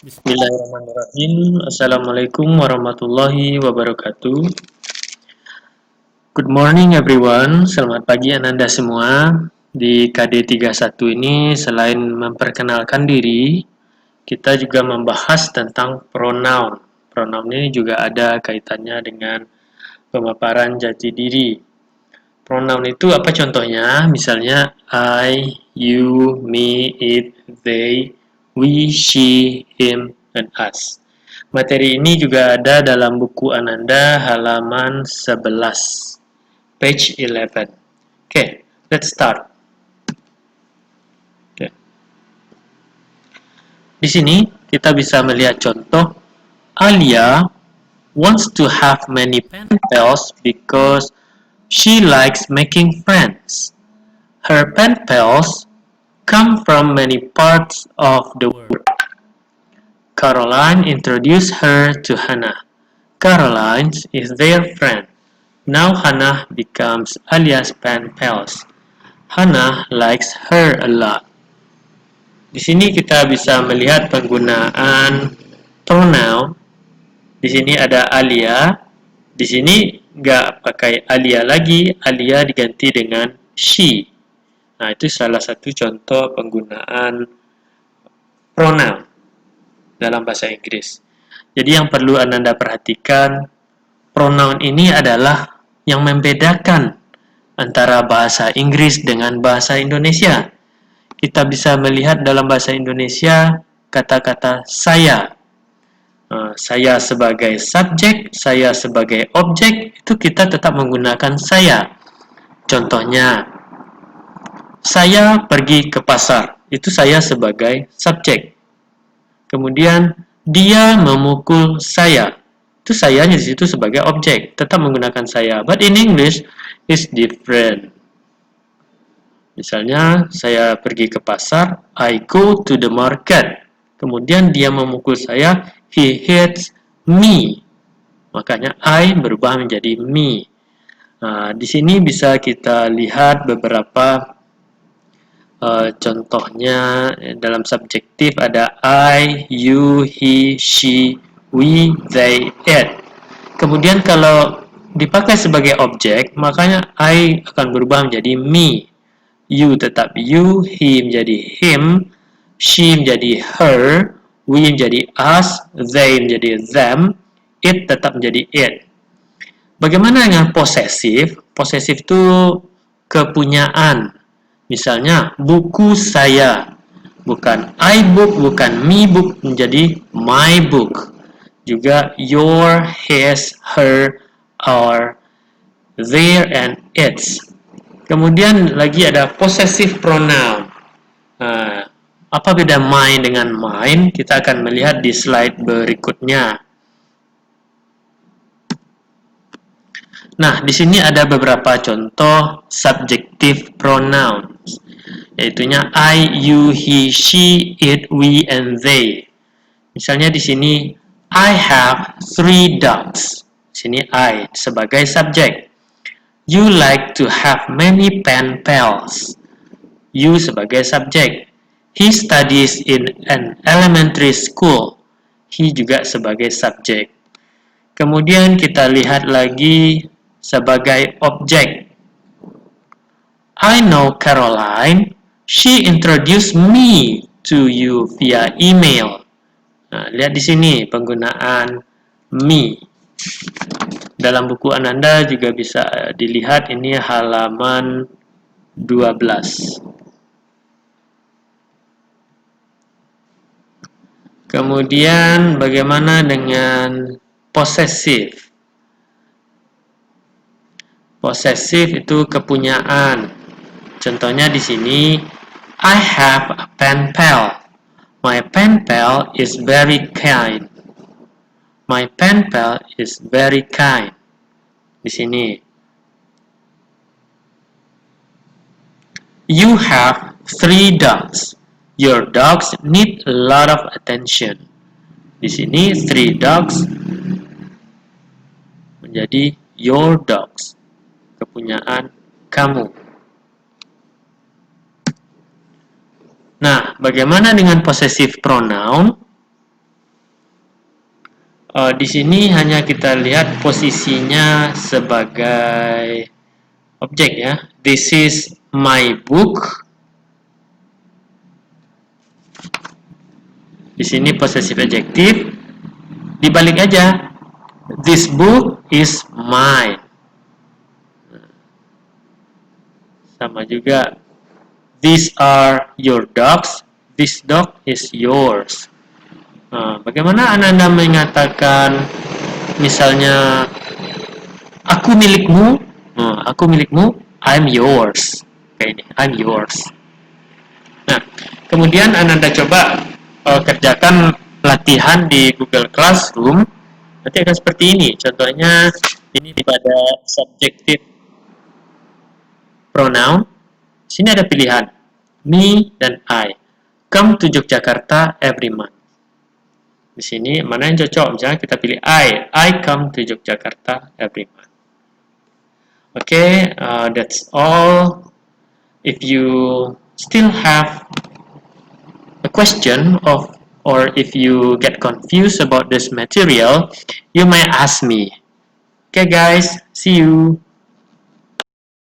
Bismillahirrahmanirrahim. Assalamualaikum warahmatullahi wabarakatuh. Good morning everyone. Selamat pagi Ananda semua. Di KD31 ini selain memperkenalkan diri, kita juga membahas tentang pronoun. Pronoun ini juga ada kaitannya dengan pemaparan jati diri. Pronoun itu apa contohnya? Misalnya I, you, me, it, they, we, she, him, and us. Materi ini juga ada dalam buku Ananda halaman 11, page 11. Oke, let's start. Oke. Di sini kita bisa melihat contoh Alia wants to have many pen pals because she likes making friends. Her pen pals come from many parts of the world. Caroline introduced her to Hannah. Caroline is their friend. Now Hannah becomes Alia's pen pals. Hannah likes her a lot. Di sini kita bisa melihat penggunaan pronoun. Di sini ada Alia. Di sini nggak pakai Alia lagi. Alia diganti dengan she. Nah, itu salah satu contoh penggunaan pronoun dalam bahasa Inggris. Jadi yang perlu Anda perhatikan, pronoun ini adalah yang membedakan antara bahasa Inggris dengan bahasa Indonesia. Kita bisa melihat dalam bahasa Indonesia kata-kata saya. Saya sebagai subjek, saya sebagai objek, itu kita tetap menggunakan saya. Contohnya, saya pergi ke pasar, itu saya sebagai subjek. Kemudian, dia memukul saya, itu sayanya di situ sebagai objek, tetap menggunakan saya. But in English, it's different. Misalnya, saya pergi ke pasar, I go to the market. Kemudian dia memukul saya, he hits me. Makanya I berubah menjadi me. Nah, di sini bisa kita lihat beberapa contohnya dalam subjektif ada I, you, he, she, we, they, it. Kemudian kalau dipakai sebagai objek, makanya I akan berubah menjadi me. You tetap you, he menjadi him, she menjadi her, we menjadi us, they menjadi them, it tetap menjadi it. Bagaimana dengan posesif? Posesif itu kepunyaan. Misalnya, buku saya. Bukan I book, bukan me book, menjadi my book. Juga your, his, her, our, their, and its. Kemudian lagi ada possessive pronoun. Apa beda mine dengan mine? Kita akan melihat di slide berikutnya. Nah, di sini ada beberapa contoh subjective pronouns, yaitunya I, you, he, she, it, we, and they. Misalnya di sini I have 3 dogs. Di sini I sebagai subjek. You like to have many pen pals. You sebagai subjek. He studies in an elementary school. He juga sebagai subjek. Kemudian kita lihat lagi sebagai objek. I know Caroline. She introduced me to you via email. Nah, lihat di sini penggunaan me. Dalam buku Ananda juga bisa dilihat, ini halaman 12. Kemudian bagaimana dengan possessive? Possessive itu kepunyaan. Contohnya di sini, I have a pen pal. My pen pal is very kind. My pen pal is very kind. Di sini. You have 3 dogs. Your dogs need a lot of attention. Di sini 3 dogs menjadi your dogs. Kepunyaan kamu. Nah, bagaimana dengan possessive pronoun? Di sini hanya kita lihat posisinya sebagai objek ya. This is my book. Di sini possessive adjective. Dibalik aja. This book is mine. Sama juga. These are your dogs. This dog is yours. Nah, bagaimana Anda mengatakan misalnya aku milikmu? Nah, aku milikmu. I'm yours. Kayak ini. I'm yours. Nah, kemudian Anda coba kerjakan latihan di Google Classroom. Nanti akan seperti ini. Contohnya ini pada subjective pronoun. Sini ada pilihan me dan I. Come to Yogyakarta every month. Di sini mana yang cocok? Misalnya kita pilih I come to Yogyakarta every month. Okay, that's all. If you still have a question or if you get confused about this material, you may ask me. Okay guys, see you.